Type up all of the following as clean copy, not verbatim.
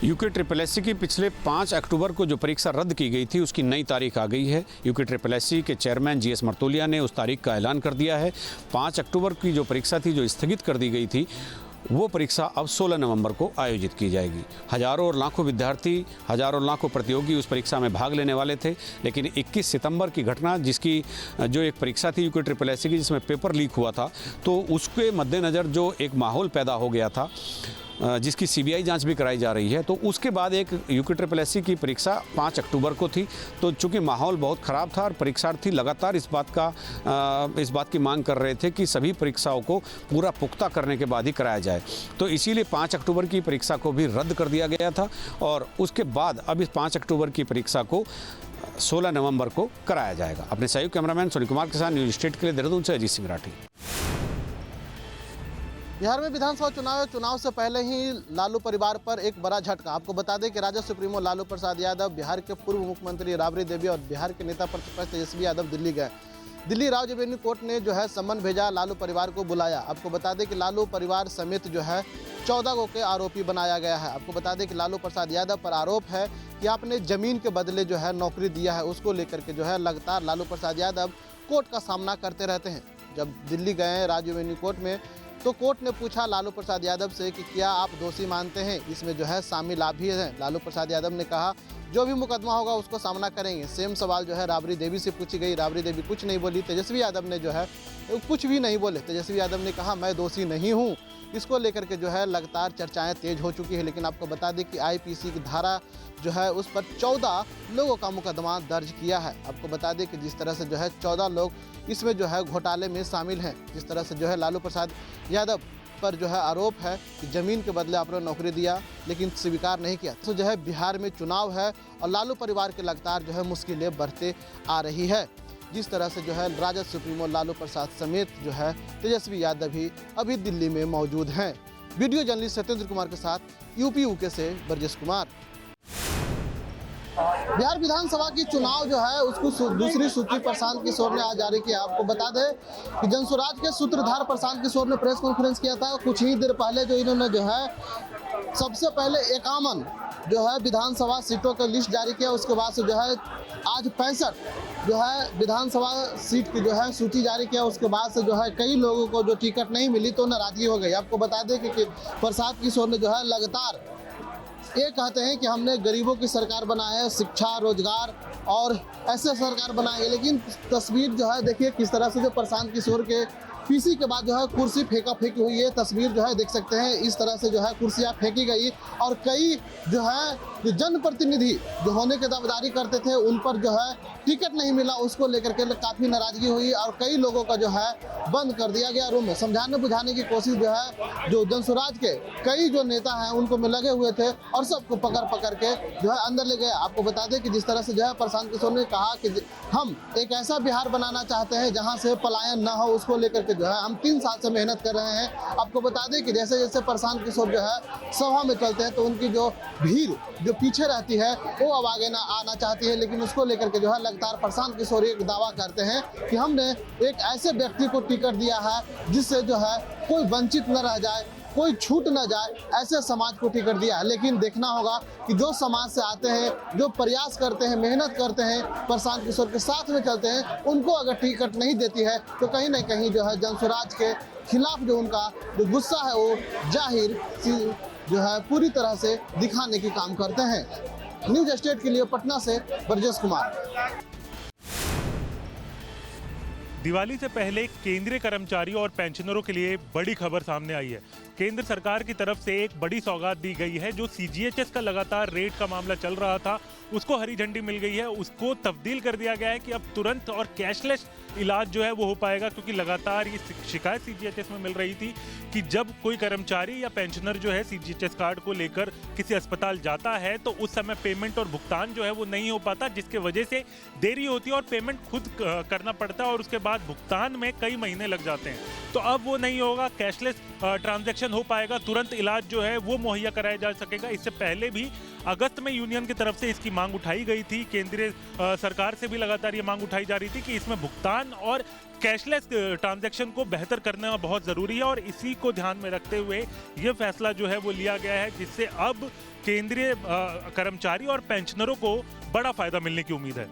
UK triple SC की पिछले 5 अक्टूबर को जो परीक्षा रद्द की गई थी उसकी नई तारीख आ गई है। यूके ट्रिपल एससी के चेयरमैन जीएस मर्तोलिया ने उस तारीख का ऐलान कर दिया है। 5 अक्टूबर की जो परीक्षा थी जो स्थगित कर दी गई थी वो परीक्षा अब 16 नवंबर को आयोजित की जाएगी। हजारों और लाखों विद्यार्थी, हजारों लाखों प्रतियोगी उस परीक्षा में भाग लेने वाले थे, लेकिन 21 सितंबर की घटना जिसकी जो एक परीक्षा थी यूके ट्रिपल एससी की जिसमें पेपर लीक हुआ था, तो उसके मद्देनज़र जो एक माहौल पैदा हो गया था जिसकी सीबीआई जांच भी कराई जा रही है, तो उसके बाद एक यूके ट्रिपल एससी की परीक्षा 5 अक्टूबर को थी। तो चूंकि माहौल बहुत ख़राब था और परीक्षार्थी लगातार इस बात की मांग कर रहे थे कि सभी परीक्षाओं को पूरा पुख्ता करने के बाद ही कराया जाए, तो इसीलिए 5 अक्टूबर की परीक्षा को भी रद्द कर दिया गया था और उसके बाद अब इस 5 अक्टूबर की परीक्षा को 16 नवंबर को कराया जाएगा। अपने सहयोगी कैमरामैन सोनी कुमार के साथ न्यूज स्टेट के लिए देहरादून से अजीत सिंह राठी। बिहार में विधानसभा चुनाव है। चुनाव से पहले ही लालू परिवार पर एक बड़ा झटका। आपको बता दें कि राजद सुप्रीमो लालू प्रसाद यादव, बिहार के पूर्व मुख्यमंत्री राबड़ी देवी और बिहार के नेता प्रतिपक्ष तेजस्वी यादव दिल्ली गए। दिल्ली राव एवेन्यू कोर्ट ने जो है सम्मन भेजा, लालू परिवार को बुलाया। आपको बता दें कि लालू परिवार समेत जो है 14 को के आरोपी बनाया गया है। आपको बता दें कि लालू प्रसाद यादव पर आरोप है कि आपने जमीन के बदले जो है नौकरी दिया है, उसको लेकर के जो है लगातार लालू प्रसाद यादव कोर्ट का सामना करते रहते हैं। जब दिल्ली गए राज एवेन्यू कोर्ट में तो कोर्ट ने पूछा लालू प्रसाद यादव से कि क्या आप दोषी मानते हैं, इसमें जो है शामिल आप भी हैं। लालू प्रसाद यादव ने कहा जो भी मुकदमा होगा उसको सामना करेंगे। सेम सवाल जो है राबड़ी देवी से पूछी गई, राबड़ी देवी कुछ नहीं बोली। तेजस्वी यादव ने जो है कुछ भी नहीं बोले। तेजस्वी यादव ने कहा मैं दोषी नहीं हूँ। इसको लेकर के जो है लगातार चर्चाएं तेज हो चुकी है। लेकिन आपको बता दें कि आईपीसी की धारा जो है उस पर 14 लोगों का मुकदमा दर्ज किया है। आपको बता दें कि जिस तरह से जो है 14 लोग इसमें जो है घोटाले में शामिल हैं। जिस तरह से जो है लालू प्रसाद यादव पर जो है आरोप है कि ज़मीन के बदले आपने नौकरी दिया लेकिन स्वीकार नहीं किया। तो जो है बिहार में चुनाव है और लालू परिवार के लगातार जो है मुश्किलें बढ़ते आ रही है। जिस तरह से जो है राजद सुप्रीमो लालू प्रसाद समेत जो है तेजस्वी यादव भी अभी दिल्ली में मौजूद हैं। वीडियो जर्नलिस्ट सत्येंद्र कुमार के साथ यूके से ब्रजेश कुमार। बिहार विधानसभा की चुनाव जो है उसको दूसरी सूची प्रशांत किशोर ने आज जारी किया। आपको बता दें कि जनसुराज के सूत्रधार प्रशांत किशोर ने प्रेस कॉन्फ्रेंस किया था। कुछ ही देर पहले जो इन्होंने जो है सबसे पहले 51 जो है विधानसभा सीटों का लिस्ट जारी किया। उसके बाद से जो है आज 65 जो है विधानसभा सीट की जो है सूची जारी किया। उसके बाद से जो है कई लोगों को जो टिकट नहीं मिली तो नाराजगी हो गई। आपको बता दें कि प्रशांत किशोर ने जो है लगातार ये कहते हैं कि हमने गरीबों की सरकार बनाया है, शिक्षा, रोजगार और ऐसे सरकार बनाएंगे। लेकिन तस्वीर जो है देखिए किस तरह से जो प्रशांत किशोर के पीसी के बाद जो है कुर्सी फेंका फेंकी हुई है। तस्वीर जो है देख सकते हैं इस तरह से जो है कुर्सियां फेंकी गई और कई जो है जनप्रतिनिधि जो होने के दावेदारी करते थे उन पर जो है टिकट नहीं मिला, उसको लेकर के काफ़ी नाराजगी हुई और कई लोगों का जो है बंद कर दिया गया रूम में। समझाने बुझाने की कोशिश जो है जो जनसुराज के कई जो नेता हैं उनको में लगे हुए थे और सबको पकड़ के जो है अंदर ले गए। आपको बता दें कि जिस तरह से जो है प्रशांत किशोर ने कहा कि हम एक ऐसा बिहार बनाना चाहते हैं जहाँ से पलायन ना हो, उसको लेकर के जो है हम 3 साल से मेहनत कर रहे हैं। आपको बता दें कि जैसे जैसे प्रशांत किशोर जो है सभा में चलते हैं तो उनकी जो भीड़ जो पीछे रहती है वो अब आगे ना आना चाहती है। लेकिन उसको लेकर के जो है लगातार प्रशांत किशोर एक दावा करते हैं कि हमने एक ऐसे व्यक्ति को टिकट दिया है जिससे जो है कोई वंचित न रह जाए, कोई छूट न जाए, ऐसे समाज को टिकट दिया है। लेकिन देखना होगा कि जो समाज से आते हैं, जो प्रयास करते हैं, मेहनत करते हैं, प्रशांत किशोर के साथ में चलते हैं, उनको अगर टिकट नहीं देती है तो कहीं ना कहीं जो है जनसुराज के खिलाफ जो उनका जो गुस्सा है वो जाहिर जो है पूरी तरह से दिखाने की काम करते हैं। न्यूज स्टेट के लिए पटना से ब्रजेश कुमार। दिवाली से पहले केंद्रीय कर्मचारियों और पेंशनरों के लिए बड़ी खबर सामने आई है। केंद्र सरकार की तरफ से एक बड़ी सौगात दी गई है। जो सीजीएचएस का लगातार रेट का मामला चल रहा था उसको हरी झंडी मिल गई है। उसको तब्दील कर दिया गया है कि अब तुरंत और कैशलेस इलाज जो है वो हो पाएगा, क्योंकि लगातार ये शिकायत सीजीएचएस में मिल रही थी कि जब कोई कर्मचारी या पेंशनर जो है सीजीएचएस कार्ड को लेकर किसी अस्पताल जाता है तो उस समय पेमेंट और भुगतान जो है वो नहीं हो पाता, जिसके वजह से देरी होती है और पेमेंट खुद करना पड़ता है और उसके बाद भुगतान में कई महीने लग जाते हैं। तो अब वो नहीं होगा, कैशलेस ट्रांजैक्शन हो पाएगा, तुरंत इलाज जो है वो मुहैया कराया जा सकेगा। इससे पहले भी अगस्त में यूनियन की तरफ से इसकी मांग उठाई गई थी। केंद्रीय सरकार से भी लगातार ये मांग उठाई जा रही थी कि इसमें भुगतान और कैशलेस ट्रांजैक्शन को बेहतर करना बहुत ज़रूरी है और इसी को ध्यान में रखते हुए ये फैसला जो है वो लिया गया है, जिससे अब केंद्रीय कर्मचारी और पेंशनरों को बड़ा फायदा मिलने की उम्मीद है।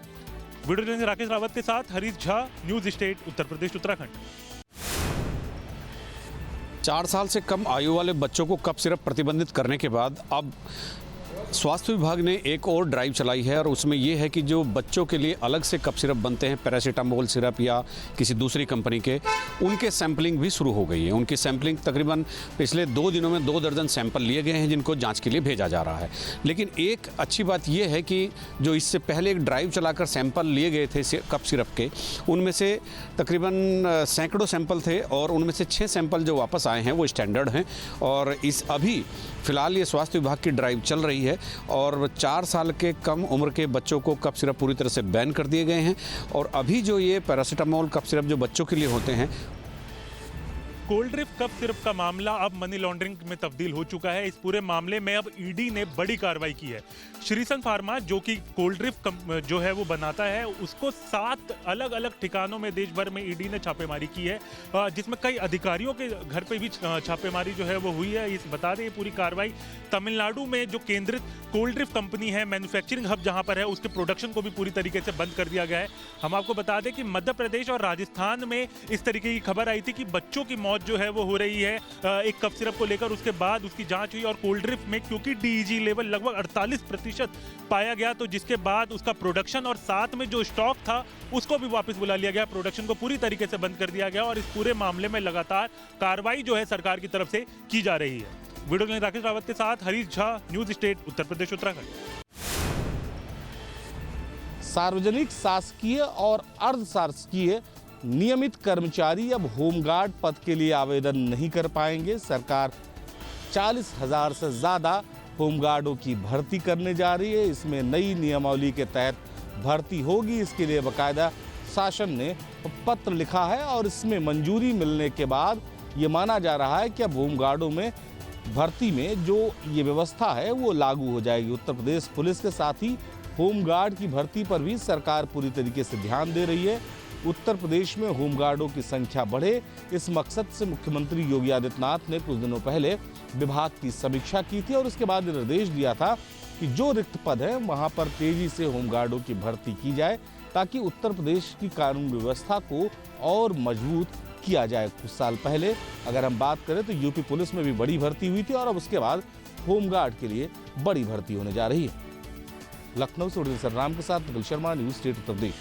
वीडियो जर्नलिस्ट राकेश रावत के साथ हरीश झा, न्यूज स्टेट, उत्तर प्रदेश, उत्तराखंड। 4 साल से कम आयु वाले बच्चों को कफ सिरप प्रतिबंधित करने के बाद अब स्वास्थ्य विभाग ने एक और ड्राइव चलाई है और उसमें ये है कि जो बच्चों के लिए अलग से कफ सिरप बनते हैं, पैरासीटामोल सिरप या किसी दूसरी कंपनी के, उनके सैंपलिंग भी शुरू हो गई है। उनकी सैंपलिंग तकरीबन पिछले 2 दिनों में 2 दर्जन सैंपल लिए गए हैं जिनको जांच के लिए भेजा जा रहा है। लेकिन एक अच्छी बात यह है कि जो इससे पहले एक ड्राइव चलाकर सैंपल लिए गए थे कफ सिरप के, उनमें से तकरीबन सैकड़ों सैंपल थे और उनमें से 6 सैंपल जो वापस आए हैं वो स्टैंडर्ड हैं। और इस अभी फ़िलहाल ये स्वास्थ्य विभाग की ड्राइव चल रही है और 4 साल के कम उम्र के बच्चों को कफ सिरप पूरी तरह से बैन कर दिए गए हैं। और अभी जो ये पैरासीटामोल कफ सिरप जो बच्चों के लिए होते हैं, कोल्ड ड्रिप कफ सिरप का मामला अब मनी लॉन्ड्रिंग में तब्दील हो चुका है। इस पूरे मामले में अब ईडी ने बड़ी कार्रवाई की है। श्रीसन फार्मा जो कि कोल्ड ड्रिप जो है वो बनाता है, उसको 7 अलग अलग ठिकानों में देश भर में ईडी ने छापेमारी की है, जिसमें कई अधिकारियों के घर पे भी छापेमारी जो है वो हुई है। इस बता दें पूरी कार्रवाई तमिलनाडु में जो केंद्रित कोल्ड ड्रिप कंपनी है, मैन्युफैक्चरिंग हब जहां पर है, उसके प्रोडक्शन को भी पूरी तरीके से बंद कर दिया गया है। हम आपको बता दें कि मध्य प्रदेश और राजस्थान में इस तरीके की खबर आई थी कि बच्चों की मौत जो है वो हो रही है एक कफ सिरप को लेकर। उसके बाद उसकी जांच हुई और कोल्ड ड्रिप में क्योंकि डीईजी लेवल लगभग 48% पाया गया, तो जिसके बाद उसका प्रोडक्शन और साथ में जो स्टॉक था उसको भी वापस बुला लिया गया, प्रोडक्शन को पूरी तरीके से बंद कर दिया गया। और इस पूरे मामले में लगातार कार्रवाई जो है सरकार की तरफ से की जा रही है। वीडियो जर्नलिस्ट राकेश रावत के साथ हरीश झा, न्यूज स्टेट, उत्तर प्रदेश, उत्तराखंड। सार्वजनिक, शासकीय और अर्ध शासकीय नियमित कर्मचारी अब होमगार्ड पद के लिए आवेदन नहीं कर पाएंगे। सरकार 40,000 से ज़्यादा होमगार्डों की भर्ती करने जा रही है। इसमें नई नियमावली के तहत भर्ती होगी। इसके लिए बाकायदा शासन ने पत्र लिखा है और इसमें मंजूरी मिलने के बाद ये माना जा रहा है कि अब होमगार्डों में भर्ती में जो ये व्यवस्था है वो लागू हो जाएगी। उत्तर प्रदेश पुलिस के साथ ही होमगार्ड की भर्ती पर भी सरकार पूरी तरीके से ध्यान दे रही है। उत्तर प्रदेश में होमगार्डों की संख्या बढ़े, इस मकसद से मुख्यमंत्री योगी आदित्यनाथ ने कुछ दिनों पहले विभाग की समीक्षा की थी और उसके बाद निर्देश दिया था कि जो रिक्त पद है वहां पर तेजी से होमगार्डों की भर्ती की जाए ताकि उत्तर प्रदेश की कानून व्यवस्था को और मजबूत किया जाए। कुछ साल पहले अगर हम बात करें तो यूपी पुलिस में भी बड़ी भर्ती हुई थी और अब उसके बाद होमगार्ड के लिए बड़ी भर्ती होने जा रही है। लखनऊ से उदय सरराम के साथ निखिल शर्मा, न्यूज स्टेट, उत्तर प्रदेश।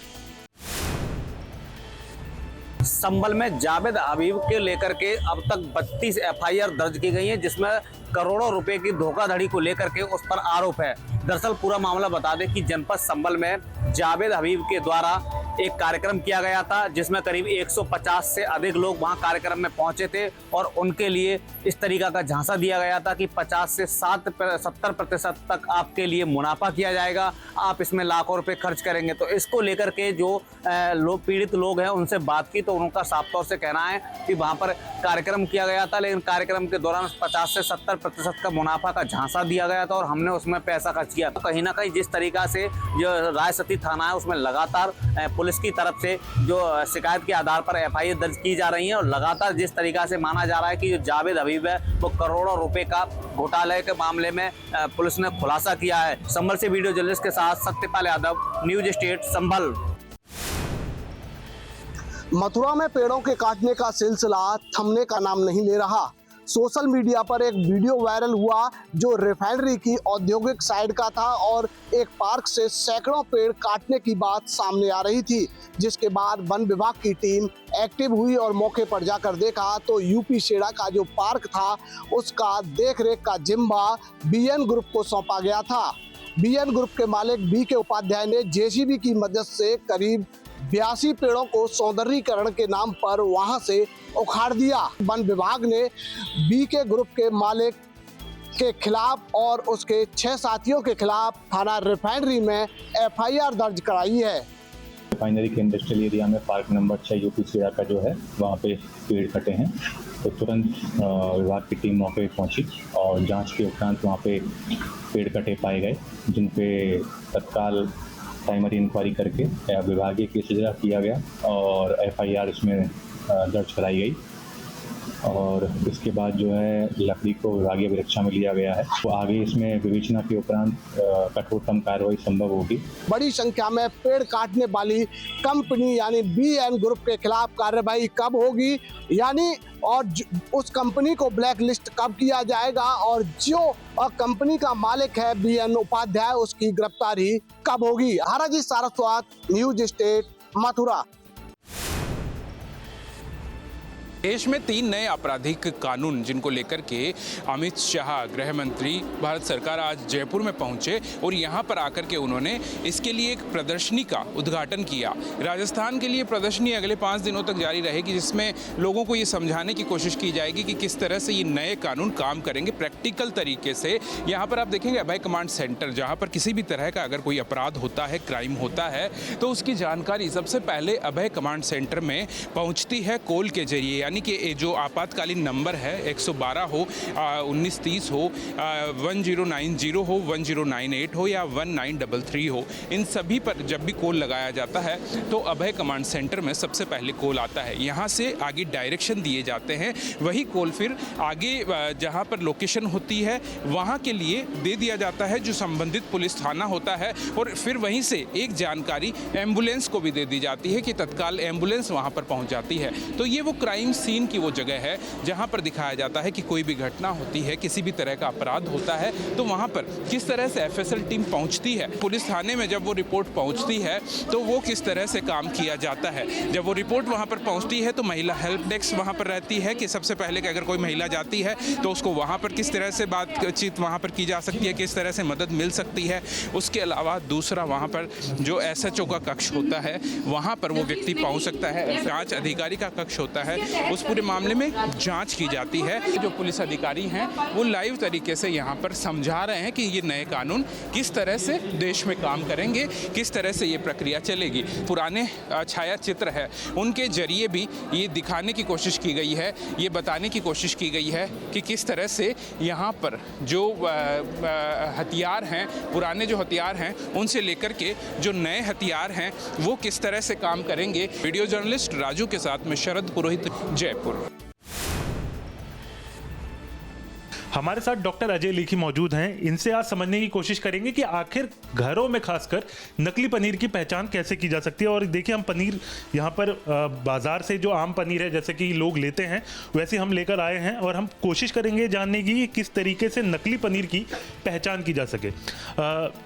संभल में जावेद हबीब के लेकर के अब तक 32 एफआईआर दर्ज की गई हैं, जिसमें करोड़ों रुपए की धोखाधड़ी को लेकर के उस पर आरोप है। दरअसल पूरा मामला बता दें कि जनपद संभल में जावेद हबीब के द्वारा एक कार्यक्रम किया गया था, जिसमें करीब 150 से अधिक लोग वहां कार्यक्रम में पहुंचे थे और उनके लिए इस तरीका का झांसा दिया गया था कि 50 से 70% तक आपके लिए मुनाफा किया जाएगा, आप इसमें लाखों रुपए खर्च करेंगे। तो इसको लेकर के जो पीड़ित लोग हैं उनसे बात की तो उनका साफ तौर से कहना है कि वहां पर कार्यक्रम किया गया था, लेकिन कार्यक्रम के दौरान 50 से 70% का मुनाफा का झांसा दिया गया था और हमने उसमें पैसा खर्च किया। तो कहीं ना कहीं जिस तरीका से जो रायसती थाना है उसमें लगातार पुलिस की तरफ से जो शिकायत के आधार पर एफआईआर दर्ज की जा रही है और लगातार जिस तरीका से माना जा रहा है कि जो जावेद हबीब है वो करोड़ों रुपए का घोटाले के मामले में पुलिस ने खुलासा किया है। संभल से वीडियो जर्नलिस्ट के साथ सत्यपाल यादव, न्यूज स्टेट, संभल। मथुरा में पेड़ों के काटने का सिलसिला थमने का नाम नहीं ले रहा। सोशल मीडिया पर एक वीडियो वायरल हुआ जो रिफाइनरी की औद्योगिक साइड का था और एक पार्क से सैकड़ों पेड़ काटने की बात सामने आ रही थी, जिसके बाद वन विभाग की टीम एक्टिव हुई और मौके पर जाकर देखा तो यूपी शेड़ा का जो पार्क था उसका देखरेख का जिम्मा बीएन ग्रुप को सौंपा गया था। बीएन ग्रुप के मालिक बी के उपाध्याय ने जेसीबी की मदद से करीब 82 पेड़ों को सौंदर्यीकरण के नाम पर वहां से उखाड़ दिया। वन विभाग ने बी के ग्रुप के मालिक के खिलाफ और उसके 6 साथियों के खिलाफ थाना रिफाइनरी में एफआईआर दर्ज कराई है। रिफाइनरी के इंडस्ट्रियल एरिया में पार्क नंबर 6 यूपी शेड़ा का जो है वहाँ पे पेड़ कटे हैं, तो तुरंत विभाग की टीम मौके पे पहुंची और जांच के उपरांत वहाँ पे पेड़ कटे पाए गए, जिन पे तत्काल प्राइमरी इंक्वायरी करके विभागीय केस दर्ज किया गया और एफआईआर इसमें दर्ज कराई गई और इसके बाद जो है लकड़ी को विभागीय विवेचना में लिया गया है। तो आगे इसमें विवेचना के उपरांत कठोरतम कार्रवाई संभव होगी। बड़ी संख्या में पेड़ काटने वाली कंपनी यानी BN ग्रुप के खिलाफ कार्रवाई कब होगी, यानी और उस कंपनी को ब्लैक लिस्ट कब किया जाएगा, और जो कंपनी का मालिक है BN उपाध्याय उसकी गिरफ्तारी कब होगी। हराजी सारस्वत, न्यूज स्टेट, मथुरा। देश में 3 नए आपराधिक कानून जिनको लेकर के अमित शाह गृह मंत्री भारत सरकार आज जयपुर में पहुंचे और यहां पर आकर के उन्होंने इसके लिए एक प्रदर्शनी का उद्घाटन किया। राजस्थान के लिए प्रदर्शनी अगले 5 दिनों तक जारी रहेगी, जिसमें लोगों को ये समझाने की कोशिश की जाएगी कि किस तरह से ये नए कानून काम करेंगे प्रैक्टिकल तरीके से। यहाँ पर आप देखेंगे अभय कमांड सेंटर, जहाँ पर किसी भी तरह का अगर कोई अपराध होता है, क्राइम होता है, तो उसकी जानकारी सबसे पहले अभय कमांड सेंटर में पहुँचती है कॉल के जरिए, यानी कि जो आपातकालीन नंबर है 112 हो, 1930 हो, 1090 हो, 1098 हो या 1933 हो, इन सभी पर जब भी कॉल लगाया जाता है तो अभय कमांड सेंटर में सबसे पहले कॉल आता है। यहाँ से आगे डायरेक्शन दिए जाते हैं, वही कॉल फिर आगे जहाँ पर लोकेशन होती है वहाँ के लिए दे दिया जाता है जो संबंधित पुलिस थाना होता है, और फिर वहीं से एक जानकारी एम्बुलेंस को भी दे दी जाती है कि तत्काल एम्बुलेंस वहाँ पर पहुँच जाती है। तो ये वो क्राइम सीन की वो जगह है जहाँ पर दिखाया जाता है कि कोई भी घटना होती है, किसी भी तरह का अपराध होता है, तो वहाँ पर किस तरह से FSL टीम पहुँचती है, पुलिस थाने में जब वो रिपोर्ट पहुँचती है तो वो किस तरह से काम किया जाता है। जब वो रिपोर्ट वहाँ पर पहुँचती है तो महिला हेल्प डेस्क वहाँ पर रहती है कि सबसे पहले कि अगर कोई महिला जाती है तो उसको वहाँ पर किस तरह से बातचीत वहाँ पर की जा सकती है, किस तरह से मदद मिल सकती है। उसके अलावा दूसरा वहाँ पर जो SHO का कक्ष होता है वहाँ पर वो व्यक्ति पहुँच सकता है, जांच अधिकारी का कक्ष होता है, उस पूरे मामले में जांच की जाती है। जो पुलिस अधिकारी हैं वो लाइव तरीके से यहाँ पर समझा रहे हैं कि ये नए कानून किस तरह से देश में काम करेंगे, किस तरह से ये प्रक्रिया चलेगी। पुराने छाया चित्र है उनके जरिए भी ये दिखाने की कोशिश की गई है, ये बताने की कोशिश की गई है कि किस तरह से यहाँ पर जो हथियार हैं, पुराने जो हथियार हैं उनसे लेकर के जो नए हथियार हैं वो किस तरह से काम करेंगे। वीडियो जर्नलिस्ट राजू के साथ में शरद पुरोहित, जयपुर। हमारे साथ डॉक्टर अजय लेखी मौजूद हैं। इनसे आज समझने की कोशिश करेंगे कि आखिर घरों में खासकर नकली पनीर की पहचान कैसे की जा सकती है। और देखिए, हम पनीर यहाँ पर बाजार से जो आम पनीर है जैसे कि लोग लेते हैं वैसे हम लेकर आए हैं, और हम कोशिश करेंगे जानने की किस तरीके से नकली पनीर की पहचान की जा सके।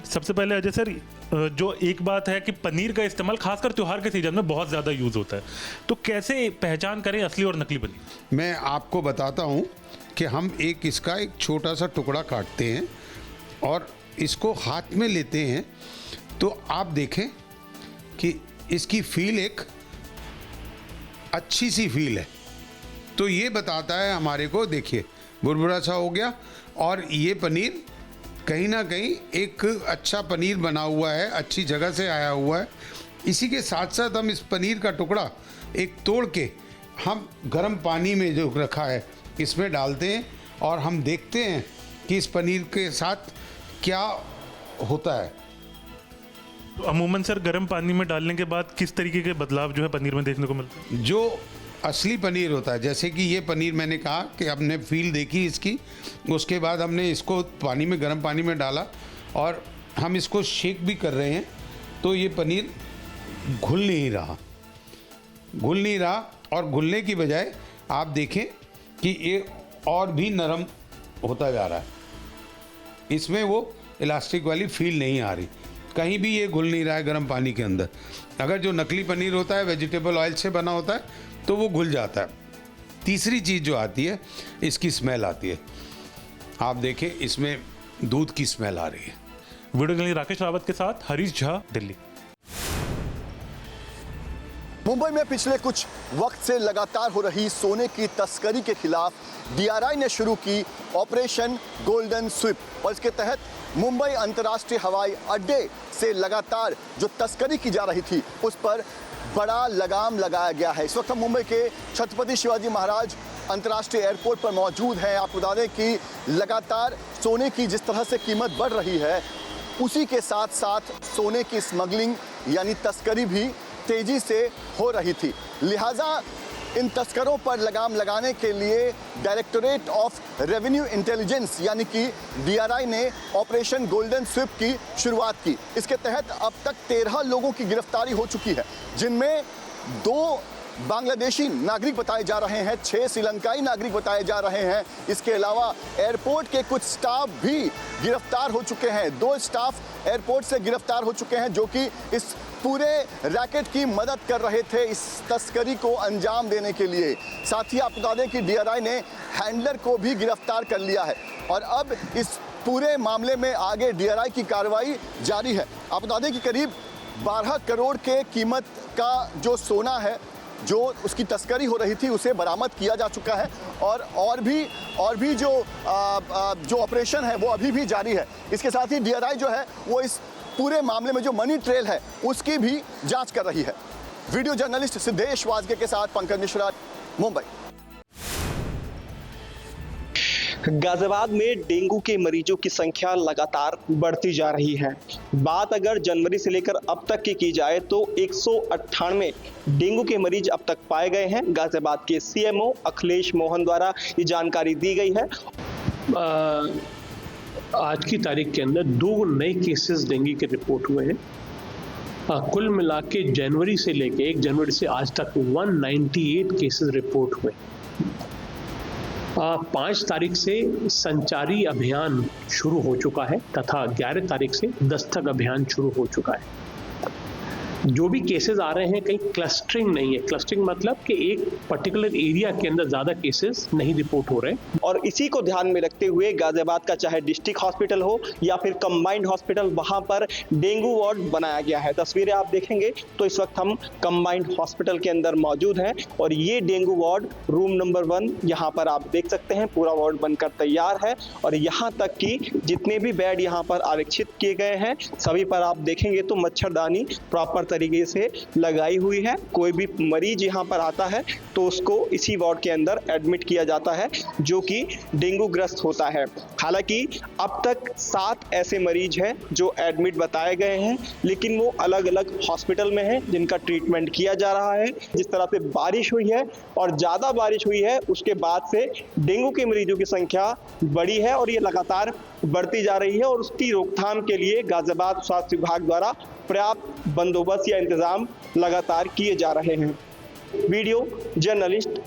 सबसे पहले अजय सर, जो एक बात है कि पनीर का इस्तेमाल खासकर त्यौहार के सीजन में बहुत ज़्यादा यूज़ होता है, तो कैसे पहचान करें असली और नकली पनीर? मैं आपको बताता हूँ कि हम इसका एक छोटा सा टुकड़ा काटते हैं और इसको हाथ में लेते हैं, तो आप देखें कि इसकी फील एक अच्छी सी फील है, तो ये बताता है हमारे को, देखिए बुरबुरा सा हो गया, और ये पनीर कहीं ना कहीं एक अच्छा पनीर बना हुआ है, अच्छी जगह से आया हुआ है। इसी के साथ साथ हम इस पनीर का टुकड़ा एक तोड़ के हम गर्म पानी में जो रखा है इसमें डालते हैं, और हम देखते हैं कि इस पनीर के साथ क्या होता है। तो अमूमन सर गर्म पानी में डालने के बाद किस तरीके के बदलाव जो है पनीर में देखने को मिलते हैं? जो असली पनीर होता है, जैसे कि ये पनीर मैंने कहा कि हमने फील देखी इसकी, उसके बाद हमने इसको पानी में, गर्म पानी में डाला और हम इसको शेक भी कर रहे हैं, तो ये पनीर घुल नहीं रहा, और घुलने की बजाय आप देखें कि ये और भी नरम होता जा रहा है, इसमें वो इलास्टिक वाली फील नहीं आ रही, कहीं भी ये घुल नहीं रहा है गर्म पानी के अंदर। अगर जो नकली पनीर होता है वेजिटेबल ऑयल से बना होता है तो वो घुल जाता है। तीसरी चीज़ जो आती है, इसकी स्मेल आती है, आप देखें इसमें दूध की स्मेल आ रही है। वीडियो जर्नलिस्ट राकेश रावत के साथ हरीश झा, दिल्ली। मुंबई में पिछले कुछ वक्त से लगातार हो रही सोने की तस्करी के खिलाफ DRI ने शुरू की ऑपरेशन गोल्डन स्वीप, और इसके तहत मुंबई अंतर्राष्ट्रीय हवाई अड्डे से लगातार जो तस्करी की जा रही थी उस पर बड़ा लगाम लगाया गया है। इस वक्त हम मुंबई के छत्रपति शिवाजी महाराज अंतर्राष्ट्रीय एयरपोर्ट पर मौजूद हैं। आपको बता दें कि लगातार सोने की जिस तरह से कीमत बढ़ रही है, उसी के साथ साथ सोने की स्मगलिंग यानी तस्करी भी तेजी से हो रही थी, लिहाजा इन तस्करों पर लगाम लगाने के लिए डायरेक्टोरेट ऑफ रेवेन्यू इंटेलिजेंस यानी कि DRI ने ऑपरेशन गोल्डन स्विप की शुरुआत की। इसके तहत अब तक 13 लोगों की गिरफ्तारी हो चुकी है, जिनमें 2 बांग्लादेशी नागरिक बताए जा रहे हैं, 6 श्रीलंकाई नागरिक बताए जा रहे हैं। इसके अलावा एयरपोर्ट के कुछ स्टाफ भी गिरफ्तार हो चुके हैं। 2 स्टाफ एयरपोर्ट से गिरफ्तार हो चुके हैं जो कि इस पूरे रैकेट की मदद कर रहे थे इस तस्करी को अंजाम देने के लिए। साथ ही आपको बता दें कि DRI ने हैंडलर को भी गिरफ्तार कर लिया है और अब इस पूरे मामले में आगे DRI की कार्रवाई जारी है। आपको बता दें कि करीब 12 करोड़ के कीमत का जो सोना है, जो उसकी तस्करी हो रही थी, उसे बरामद किया जा चुका है और भी जो ऑपरेशन है वो अभी भी जारी है। इसके साथ ही DRI जो है वो इस पूरे मामले में जो मनी ट्रेल है उसकी भी जांच कर रही है। वीडियो जर्नलिस्ट सिद्धेश वाजगे के साथ पंकज मिश्रा, मुंबई। गाजियाबाद में डेंगू के मरीजों की संख्या लगातार बढ़ती जा रही है। बात अगर जनवरी से लेकर अब तक की जाए तो 198 डेंगू के मरीज अब तक पाए गए हैं। गाजियाबाद के CMO अखिलेश मोहन द्वारा ये जानकारी दी गई है। आज की तारीख के अंदर 2 नए केसेस डेंगू के रिपोर्ट हुए हैं। कुल मिला के जनवरी से लेके 1 जनवरी से आज तक 198 केसेस रिपोर्ट हुए। 5 तारीख से संचारी अभियान शुरू हो चुका है तथा 11 तारीख से दस्तक अभियान शुरू हो चुका है। जो भी केसेस आ रहे हैं, कहीं क्लस्टरिंग नहीं है। क्लस्टरिंग मतलब कि एक पर्टिकुलर एरिया के अंदर ज्यादा केसेस नहीं रिपोर्ट हो रहे हैं। और इसी को ध्यान में रखते हुए गाजियाबाद का चाहे डिस्ट्रिक्ट हॉस्पिटल हो या फिर कंबाइंड हॉस्पिटल, वहां पर डेंगू वार्ड बनाया गया है। तस्वीरें आप देखेंगे तो इस वक्त हम कंबाइंड हॉस्पिटल के अंदर मौजूद हैं और ये डेंगू वार्ड रूम नंबर 1 यहाँ पर आप देख सकते हैं, पूरा वार्ड बनकर तैयार है। और यहाँ तक कि जितने भी बेड यहाँ पर आरक्षित किए गए हैं सभी पर आप देखेंगे तो मच्छरदानी प्रॉपर तरीके से लगाई हुई है। कोई भी मरीज यहाँ पर आता है तो उसको इसी वार्ड के अंदर एडमिट किया जाता है जो कि डेंगू ग्रस्त होता है। हालांकि अब तक 7 ऐसे मरीज हैं जो एडमिट बताए गए हैं, लेकिन वो अलग अलग हॉस्पिटल में हैं जिनका ट्रीटमेंट किया जा रहा है। जिस तरह से बारिश हुई है और ज़्यादा बारिश हुई है उसके बाद से डेंगू के मरीजों की संख्या बढ़ी है और ये लगातार बढ़ती जा रही है और उसकी रोकथाम के लिए गाजियाबाद स्वास्थ्य विभाग द्वारा पर्याप्त बंदोबस्त या इंतजाम लगातार किए जा रहे हैं। वीडियो जर्नलिस्ट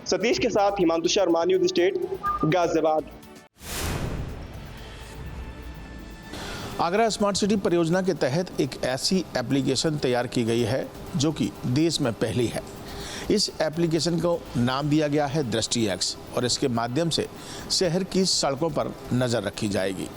सतीश के साथ Himanshu Sharma, news state, Ghaziabad. Agra smart city परियोजना के तहत एक ऐसी एप्लीकेशन तैयार की गई है जो कि देश में पहली है। इस एप्लीकेशन को नाम दिया गया है दृष्टि एक्स और इसके माध्यम से शहर की सड़कों पर नज़र रखी जाएगी।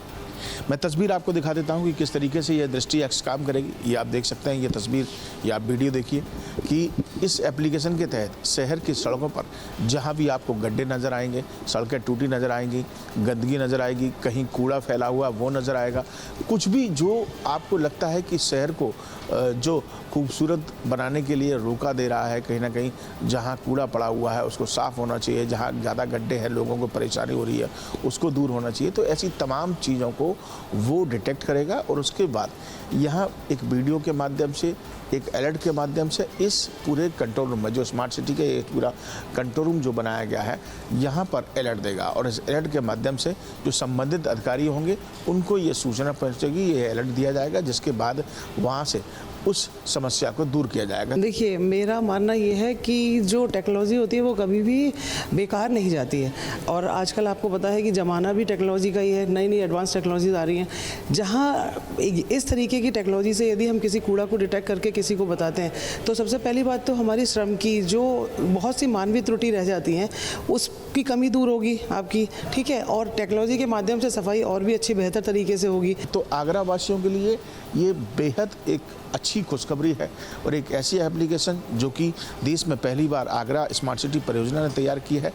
मैं तस्वीर आपको दिखा देता हूं कि किस तरीके से यह दृष्टि एक्स काम करेगी। ये आप देख सकते हैं, ये तस्वीर, ये आप वीडियो देखिए कि इस एप्लीकेशन के तहत शहर की सड़कों पर जहां भी आपको गड्ढे नज़र आएंगे, सड़कें टूटी नज़र आएंगी, गंदगी नज़र आएगी, कहीं कूड़ा फैला हुआ वो नज़र आएगा, कुछ भी जो आपको लगता है कि शहर को जो खूबसूरत बनाने के लिए रोका दे रहा है, कहीं ना कहीं जहाँ कूड़ा पड़ा हुआ है उसको साफ़ होना चाहिए, जहाँ ज़्यादा गड्ढे हैं लोगों को परेशानी हो रही है उसको दूर होना चाहिए। तो ऐसी तमाम चीज़ों को वो डिटेक्ट करेगा और उसके बाद यहाँ एक वीडियो के माध्यम से, एक अलर्ट के माध्यम से इस पूरे कंट्रोल रूम में, जो स्मार्ट सिटी का एक पूरा कंट्रोल रूम जो बनाया गया है, यहाँ पर अलर्ट देगा और इस अलर्ट के माध्यम से जो संबंधित अधिकारी होंगे उनको ये सूचना पहुँचेगी, ये अलर्ट दिया जाएगा, जिसके बाद वहाँ से उस समस्या को दूर किया जाएगा। देखिए, मेरा मानना ये है कि जो टेक्नोलॉजी होती है वो कभी भी बेकार नहीं जाती है और आजकल आपको पता है कि ज़माना भी टेक्नोलॉजी का ही है, नई नई एडवांस टेक्नोलॉजीज आ रही हैं। जहाँ इस तरीके की टेक्नोलॉजी से यदि हम किसी कूड़ा को डिटेक्ट करके किसी को बताते हैं तो सबसे पहली बात तो हमारी श्रम की जो बहुत सी मानवीय त्रुटि रह जाती हैं उसकी कमी दूर होगी आपकी, ठीक है, और टेक्नोलॉजी के माध्यम से सफाई और भी अच्छी बेहतर तरीके से होगी। तो आगरा वासियों के लिए ये बेहद एक अच्छी खुशखबरी है और एक ऐसी एप्लीकेशन जो कि देश में पहली बार आगरा स्मार्ट सिटी परियोजना ने तैयार की है।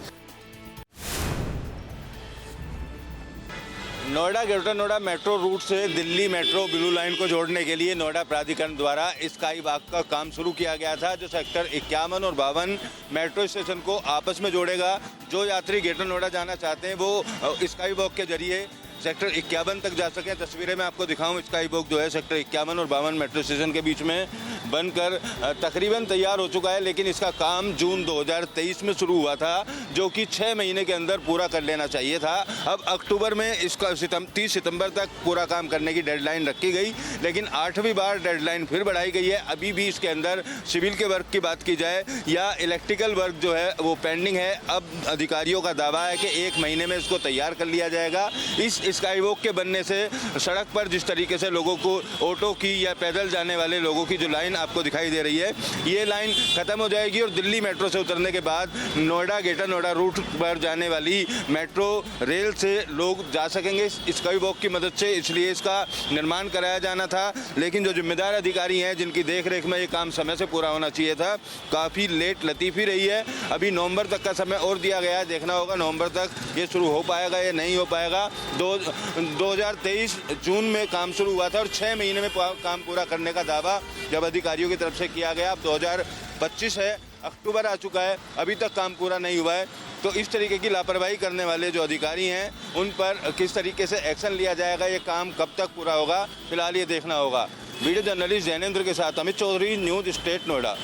Noida greater Noida metro route से दिल्ली मेट्रो ब्लू लाइन को जोड़ने के लिए नोएडा प्राधिकरण द्वारा स्काई वॉक का काम शुरू किया गया था, जो सेक्टर 51 और 52 मेट्रो स्टेशन को आपस में जोड़ेगा। जो यात्री ग्रेटर नोएडा जाना चाहते हैं वो स्काई वॉक के जरिए सेक्टर 51 तक जा सकें। तस्वीरें मैं आपको दिखाऊं, स्काई वॉक जो है सेक्टर 51 और 52 मेट्रो स्टेशन के बीच में बनकर तकरीबन तैयार हो चुका है, लेकिन इसका काम जून 2023 में शुरू हुआ था, जो कि 6 महीने के अंदर पूरा कर लेना चाहिए था। अब अक्टूबर में इसका 30 सितंबर तक पूरा काम करने की डेडलाइन रखी गई, लेकिन 8वीं बार डेडलाइन फिर बढ़ाई गई है। अभी भी इसके अंदर सिविल के वर्क की बात की जाए या इलेक्ट्रिकल वर्क जो है वो पेंडिंग है। अब अधिकारियों का दावा है कि 1 महीने में इसको तैयार कर लिया जाएगा। इस स्काई वॉक के बनने से सड़क पर जिस तरीके से लोगों को ऑटो की या पैदल जाने वाले लोगों की जो लाइन आपको दिखाई दे रही है, ये लाइन खत्म हो जाएगी और दिल्ली मेट्रो से उतरने के बाद नोएडा ग्रेटर नोएडा रूट पर जाने वाली मेट्रो रेल से लोग जा सकेंगे स्काई वॉक की मदद से। इसलिए इसका निर्माण कराया जाना था, लेकिन जो जिम्मेदार अधिकारी हैं जिनकी देखरेख में ये काम समय से पूरा होना चाहिए था, काफ़ी लेट लतीफ़ी रही है। अभी नवंबर तक का समय और दिया गया है, देखना होगा नवंबर तक ये शुरू हो पाएगा या नहीं हो पाएगा। 2023 जून में काम शुरू हुआ था और 6 महीने में काम पूरा करने का दावा जब अधिकारियों की तरफ से किया गया। अब 2025 है, अक्टूबर आ चुका है, अभी तक काम पूरा नहीं हुआ है। तो इस तरीके की लापरवाही करने वाले जो अधिकारी हैं उन पर किस तरीके से एक्शन लिया जाएगा, ये काम कब तक पूरा होगा, फिलहाल ये देखना होगा। वीडियो जर्नलिस्ट जैनेंद्र के साथ अमित चौधरी, न्यूज़ स्टेट नोएडा।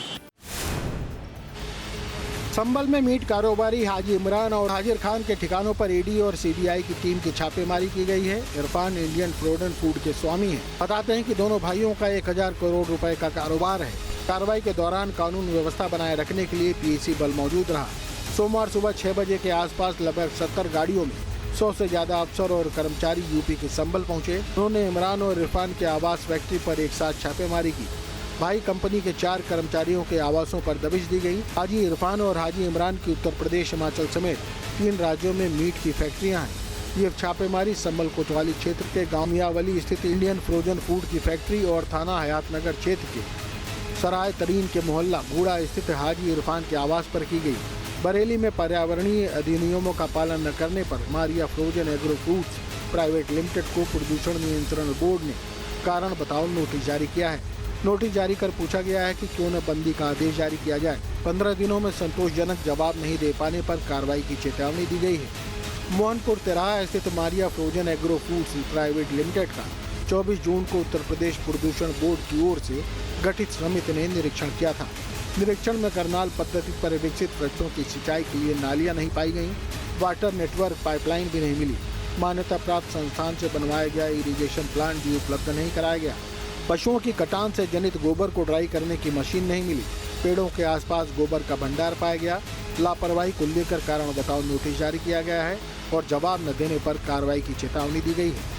संभल में मीट कारोबारी हाजी इमरान और हाजिर खान के ठिकानों पर ईडी और सीबीआई की टीम की छापेमारी की गई है। इरफान इंडियन फ्रोजन फूड के स्वामी हैं। बताते हैं कि दोनों भाइयों का 1000 करोड़ रुपए का कारोबार है। कार्रवाई के दौरान कानून व्यवस्था बनाए रखने के लिए पीएसी बल मौजूद रहा। सोमवार सुबह 6 बजे के आसपास लगभग 70 गाड़ियों में 100 से ज्यादा अफसर और कर्मचारी यूपी के संभल पहुंचे। उन्होंने इमरान और इरफान के आवास फैक्ट्री पर एक साथ छापेमारी की। भाई कंपनी के 4 कर्मचारियों के आवासों पर दबिश दी गई। हाजी इरफान और हाजी इमरान की उत्तर प्रदेश, हिमाचल समेत 3 राज्यों में मीट की फैक्ट्रियां हैं। ये छापेमारी संभल कोतवाली क्षेत्र के गांव मियावली स्थित इंडियन फ्रोजन फूड की फैक्ट्री और थाना हयातनगर क्षेत्र के सराय तरीन के मोहल्ला बूढ़ा स्थित हाजी इरफान के आवास पर की गई। बरेली में पर्यावरणीय अधिनियमों का पालन न करने पर Maria frozen agro foods private limited को प्रदूषण नियंत्रण बोर्ड ने कारण बताओ नोटिस जारी किया है। नोटिस जारी कर पूछा गया है कि क्यों न बंदी का आदेश जारी किया जाए। 15 दिनों में संतोषजनक जवाब नहीं दे पाने पर कार्रवाई की चेतावनी दी गई है। मोहनपुर तिराहा स्थित Maria frozen agro foods private limited का 24 जून को उत्तर प्रदेश प्रदूषण बोर्ड की ओर से गठित समिति ने निरीक्षण किया था। निरीक्षण में करनाल पद्धति पर विकसित वृक्षों की सिंचाई के लिए नालियां नहीं पाई गईं, वाटर नेटवर्क पाइपलाइन भी नहीं मिली, मान्यता प्राप्त संस्थान से बनवाया गया इरिगेशन प्लांट भी उपलब्ध नहीं कराया गया, पशुओं की कटान से जनित गोबर को ड्राई करने की मशीन नहीं मिली, पेड़ों के आसपास गोबर का भंडार पाया गया। लापरवाही को लेकर कारण बताओ नोटिस जारी किया गया है और जवाब न देने पर कार्रवाई की चेतावनी दी गई है।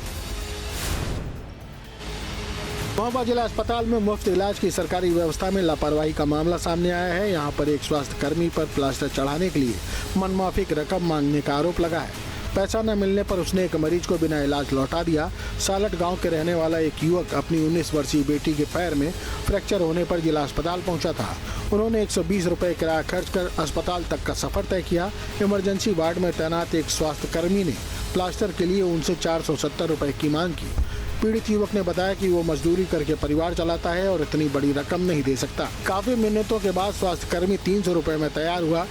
मोहम्मद जिला अस्पताल में मुफ्त इलाज की सरकारी व्यवस्था में लापरवाही का मामला सामने आया है। यहाँ पर एक स्वास्थ्य कर्मी पर प्लास्टर चढ़ाने के लिए मनमाफिक रकम मांगने का आरोप लगा है। पैसा न मिलने पर उसने एक मरीज को बिना इलाज लौटा दिया। सालट गांव के रहने वाला एक युवक अपनी 19 वर्षीय बेटी के पैर में फ्रैक्चर होने पर जिला अस्पताल पहुंचा था। उन्होंने 120 रुपये किराया खर्च कर अस्पताल तक का सफर तय किया। इमरजेंसी वार्ड में तैनात एक स्वास्थ्य कर्मी ने प्लास्टर के लिए उनसे 470 रुपये की मांग की। पीड़ित युवक ने बताया कि वो मजदूरी करके परिवार चलाता है और इतनी बड़ी रकम नहीं दे सकता। काफी मिन्नतों के बाद स्वास्थ्य कर्मी 300 रुपये में तैयार हुआ।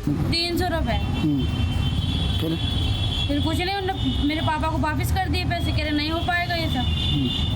300 रुपये फिर कुछ नहीं, मेरे पापा को वापस कर दिए पैसे, कह रहे नहीं हो पाएगा ये सब।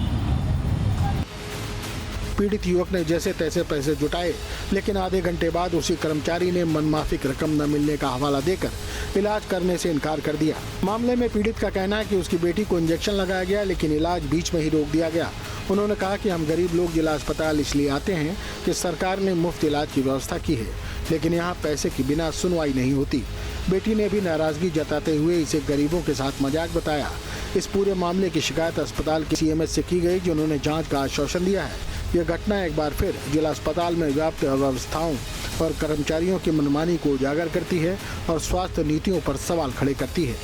पीड़ित युवक ने जैसे तैसे पैसे जुटाए, लेकिन आधे घंटे बाद उसी कर्मचारी ने मनमाफिक रकम न मिलने का हवाला देकर इलाज करने से इनकार कर दिया। मामले में पीड़ित का कहना है कि उसकी बेटी को इंजेक्शन लगाया गया, लेकिन इलाज बीच में ही रोक दिया गया। उन्होंने कहा कि हम गरीब लोग जिला अस्पताल इसलिए आते हैं कि सरकार ने मुफ्त इलाज की व्यवस्था की है, लेकिन यहाँ पैसे की बिना सुनवाई नहीं होती। बेटी ने भी नाराजगी जताते हुए इसे गरीबों के साथ मजाक बताया। इस पूरे मामले की शिकायत अस्पताल के सीएमएच से की गई, जिन्होंने जांच का आश्वासन दिया है। यह घटना एक बार फिर जिला अस्पताल में व्याप्त अव्यवस्थाओं और कर्मचारियों की मनमानी को उजागर करती है और स्वास्थ्य नीतियों पर सवाल खड़े करती है।